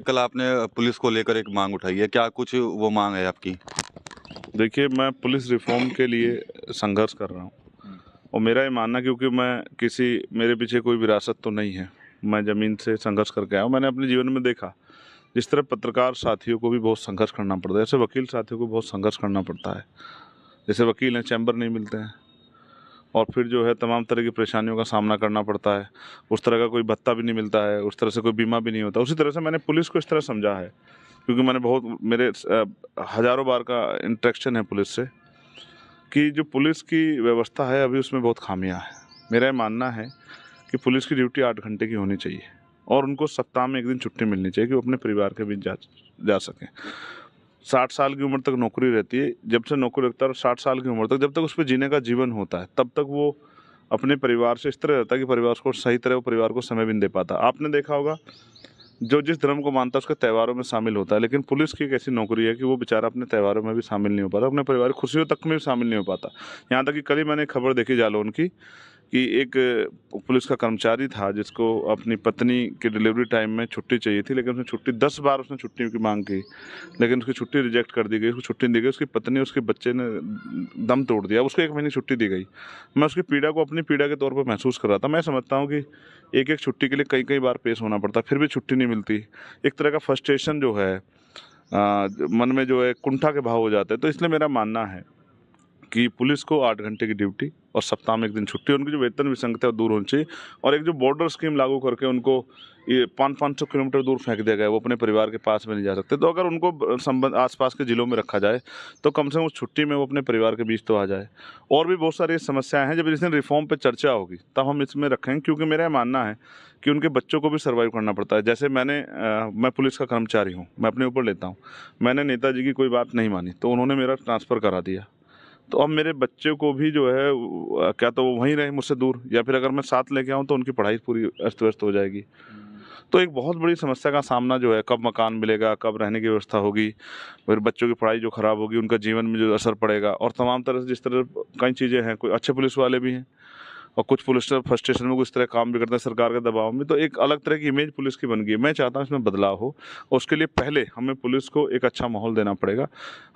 कल आपने पुलिस को लेकर एक मांग उठाई है, क्या कुछ वो मांग है आपकी? देखिए, मैं पुलिस रिफ़ॉर्म के लिए संघर्ष कर रहा हूँ और मेरा ये मानना, क्योंकि मेरे पीछे कोई विरासत तो नहीं है। मैं ज़मीन से संघर्ष करके आया हूँ। मैंने अपने जीवन में देखा, जिस तरह पत्रकार साथियों को भी बहुत संघर्ष करना पड़ता है, ऐसे वकील साथियों को बहुत संघर्ष करना पड़ता है। जैसे वकील हैं, चैम्बर नहीं मिलते हैं और फिर जो है तमाम तरह की परेशानियों का सामना करना पड़ता है। उस तरह का कोई भत्ता भी नहीं मिलता है, उस तरह से कोई बीमा भी नहीं होता। उसी तरह से मैंने पुलिस को इस तरह समझा है, क्योंकि मेरे हज़ारों बार का इंटरेक्शन है पुलिस से, कि जो पुलिस की व्यवस्था है अभी उसमें बहुत खामियां हैं। मेरा ये मानना है कि पुलिस की ड्यूटी 8 घंटे की होनी चाहिए और उनको सप्ताह में 1 दिन छुट्टी मिलनी चाहिए कि वो अपने परिवार के बीच जा सकें। 60 साल की उम्र तक नौकरी रहती है, जब से नौकरी लगता है, और 60 साल की उम्र तक जब तक उस पर जीने का जीवन होता है, तब तक वो अपने परिवार से इस तरह रहता है कि परिवार को सही तरह वो परिवार को समय भी नहीं दे पाता। आपने देखा होगा, जो जिस धर्म को मानता है उसके त्योहारों में शामिल होता है, लेकिन पुलिस की एक ऐसी नौकरी है कि वो बेचारा अपने त्योहारों में भी शामिल नहीं हो पाता, अपने पारिवारिक खुशियों तक में भी शामिल नहीं हो पाता। यहाँ तक कि कल ही मैंने खबर देखी जालौन की, कि एक पुलिस का कर्मचारी था जिसको अपनी पत्नी की डिलीवरी टाइम में छुट्टी चाहिए थी, लेकिन उसने छुट्टी 10 बार उसने छुट्टी की मांग की, लेकिन उसकी छुट्टी रिजेक्ट कर दी गई, उसको छुट्टी नहीं दी गई। उसकी पत्नी, उसके बच्चे ने दम तोड़ दिया, उसको 1 महीने की छुट्टी दी गई। मैं उसकी पीड़ा को अपनी पीड़ा के तौर पर महसूस कर रहा था। मैं समझता हूँ कि एक एक छुट्टी के लिए कई कई बार पेश होना पड़ता, फिर भी छुट्टी नहीं मिलती। एक तरह का फ्रस्ट्रेशन जो है, मन में जो है कुंठा के भाव हो जाते हैं। तो इसलिए मेरा मानना है कि पुलिस को 8 घंटे की ड्यूटी और सप्ताह में 1 दिन छुट्टी, उनकी जो वेतन विसंगति है वो दूर होनी चाहिए। और एक जो बॉर्डर स्कीम लागू करके उनको ये 500-500 किलोमीटर दूर फेंक दिया गया है, वो अपने परिवार के पास में नहीं जा सकते। तो अगर उनको संबंध आसपास के ज़िलों में रखा जाए, तो कम से कम उस छुट्टी में वो अपने परिवार के बीच तो आ जाए। और भी बहुत सारी समस्याएं हैं, जब जिस दिन रिफॉर्म पे चर्चा होगी तब हम इसमें रखेंगे, क्योंकि मेरा मानना है कि उनके बच्चों को भी सर्वाइव करना पड़ता है। जैसे मैं पुलिस का कर्मचारी हूँ, मैं अपने ऊपर लेता हूँ। मैंने नेताजी की कोई बात नहीं मानी तो उन्होंने मेरा ट्रांसफ़र करा दिया। तो अब मेरे बच्चे को भी जो है क्या तो वो वहीं रहे मुझसे दूर, या फिर अगर मैं साथ लेके आऊँ तो उनकी पढ़ाई पूरी अस्त-व्यस्त हो जाएगी। तो एक बहुत बड़ी समस्या का सामना जो है, कब मकान मिलेगा, कब रहने की व्यवस्था होगी, फिर बच्चों की पढ़ाई जो ख़राब होगी, उनका जीवन में जो असर पड़ेगा, और तमाम तरह से जिस तरह कई चीज़ें हैं। कोई अच्छे पुलिस वाले भी हैं और कुछ पुलिस फ्रस्ट्रेशन में कुछ तरह काम भी करते हैं सरकार के दबाव में। तो एक अलग तरह की इमेज पुलिस की बन गई है। मैं चाहता हूँ इसमें बदलाव हो, और उसके लिए पहले हमें पुलिस को एक अच्छा माहौल देना पड़ेगा।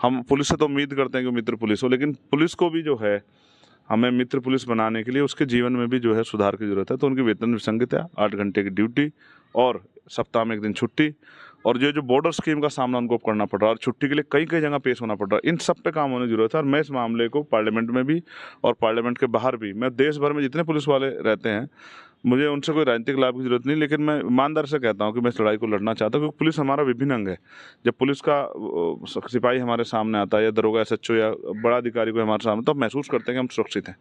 हम पुलिस से तो उम्मीद करते हैं कि मित्र पुलिस हो, लेकिन पुलिस को भी जो है, हमें मित्र पुलिस बनाने के लिए उसके जीवन में भी जो है सुधार की ज़रूरत है। तो उनकी वेतन विसंगतियाँ, 8 घंटे की ड्यूटी और सप्ताह में 1 दिन छुट्टी, और जो बॉर्डर स्कीम का सामना उनको करना पड़ रहा है और छुट्टी के लिए कई कई जगह पेश होना पड़ रहा है, इन सब पे काम होने की ज़रूरत है। और मैं इस मामले को पार्लियामेंट में भी और पार्लियामेंट के बाहर भी, मैं देश भर में जितने पुलिस वाले रहते हैं, मुझे उनसे कोई राजनीतिक लाभ की ज़रूरत नहीं, लेकिन मैं ईमानदारी से कहता हूँ कि मैं इस लड़ाई को लड़ना चाहता हूँ, क्योंकि पुलिस हमारा विभिन्न अंग है। जब पुलिस का सिपाही हमारे सामने आता है, या दरोगा, एसएचओ या बड़ा अधिकारी को हमारे सामने, तो हम महसूस करते हैं कि हम सुरक्षित हैं।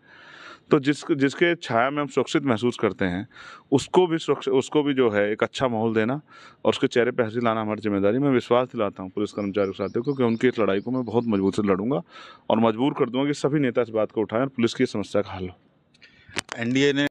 तो जिसके छाया में हम सुरक्षित महसूस करते हैं, उसको भी जो है एक अच्छा माहौल देना और उसके चेहरे पे हँसी लाना हमारी ज़िम्मेदारी। मैं विश्वास दिलाता हूँ पुलिस कर्मचारियों के साथियों को कि उनकी इस लड़ाई को मैं बहुत मजबूत से लड़ूंगा और मजबूर कर दूंगा कि सभी नेता इस बात को उठाएं और पुलिस की समस्या का हल हो। एनडीए ने